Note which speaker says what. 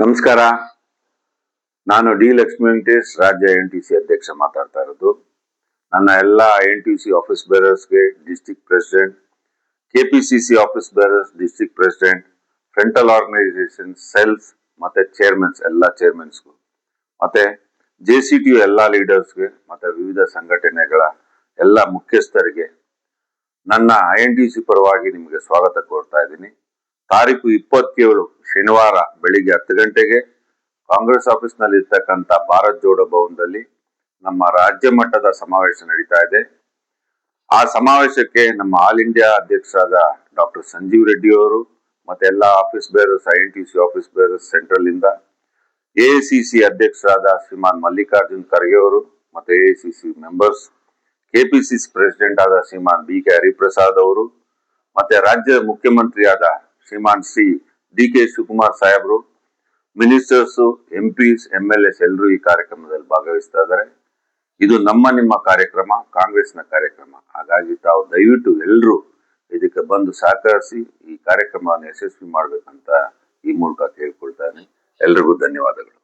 Speaker 1: ನಮಸ್ಕಾರ. ನಾನು ಡಿ ಲಕ್ಷ್ಮೀ ವೆಂಕಟೇಶ್, ರಾಜ್ಯ NTC ಅಧ್ಯಕ್ಷ ಮಾತಾಡ್ತಾ ಇರೋದು. ನನ್ನ ಎಲ್ಲ NTC ಆಫೀಸ್ ಬೇರರ್ಸ್ಗೆ, district president, KPCC office bearers, district president, frontal organisation, cells ಮತ್ತೆ ಚೇರ್ಮನ್ಸ್, ಎಲ್ಲ ಚೇರ್ಮನ್ಸ್ಗೂ, ಮತ್ತೆ JCTU ಎಲ್ಲ ಲೀಡರ್ಸ್ಗೆ, ಮತ್ತೆ ವಿವಿಧ ಸಂಘಟನೆಗಳ ಎಲ್ಲ ಮುಖ್ಯಸ್ಥರಿಗೆ ನನ್ನ INTC ಪರವಾಗಿ ನಿಮಗೆ ಸ್ವಾಗತ ಕೋರ್ತಾ ಇದ್ದೀನಿ. ತಾರೀಕು 27 ಶನಿವಾರ ಬೆಳಿಗ್ಗೆ 10 ಗಂಟೆಗೆ ಕಾಂಗ್ರೆಸ್ ಆಫೀಸ್ ನಲ್ಲಿ ಇರ್ತಕ್ಕಂಥ ಭಾರತ್ ಜೋಡೋ ಭವನದಲ್ಲಿ ನಮ್ಮ ರಾಜ್ಯ ಮಟ್ಟದ ಸಮಾವೇಶ ನಡೀತಾ ಇದೆ. ಆ ಸಮಾವೇಶಕ್ಕೆ ನಮ್ಮ ಆಲ್ ಇಂಡಿಯಾ ಅಧ್ಯಕ್ಷರಾದ ಡಾಕ್ಟರ್ ಸಂಜೀವ್ ರೆಡ್ಡಿ ಅವರು ಮತ್ತೆ ಎಲ್ಲ office bearers, INTC office bearers central ಇಂದ, AICC ಅಧ್ಯಕ್ಷರಾದ ಶ್ರೀಮಾನ್ ಮಲ್ಲಿಕಾರ್ಜುನ್ ಖರ್ಗೆ ಅವರು ಮತ್ತೆ AICC ಮೆಂಬರ್ಸ್, KPCC ಪ್ರೆಸಿಡೆಂಟ್ ಆದ ಶ್ರೀಮಾನ್ BK ಹರಿಪ್ರಸಾದ್ ಅವರು ಮತ್ತೆ ರಾಜ್ಯ ಮುಖ್ಯಮಂತ್ರಿಯಾದ ಶ್ರೀಮಾನ್ ಶ್ರೀ DK ಶಿವಕುಮಾರ್ ಸಾಹೇಬರು, ಮಿನಿಸ್ಟರ್ಸ್, MPs, MLAs ಎಲ್ಲರೂ ಈ ಕಾರ್ಯಕ್ರಮದಲ್ಲಿ ಭಾಗವಹಿಸ್ತಾ ಇದ್ದಾರೆ. ಇದು ನಿಮ್ಮ ಕಾರ್ಯಕ್ರಮ, ಕಾಂಗ್ರೆಸ್ನ ಕಾರ್ಯಕ್ರಮ. ಹಾಗಾಗಿ ತಾವು ದಯವಿಟ್ಟು ಎಲ್ಲರೂ ಇದಕ್ಕೆ ಬಂದು ಸಹಕರಿಸಿ ಈ ಕಾರ್ಯಕ್ರಮವನ್ನು ಯಶಸ್ವಿ ಮಾಡ್ಬೇಕಂತ ಈ ಮೂಲಕ ಕೇಳ್ಕೊಳ್ತಾನೆ. ಎಲ್ರಿಗೂ ಧನ್ಯವಾದಗಳು.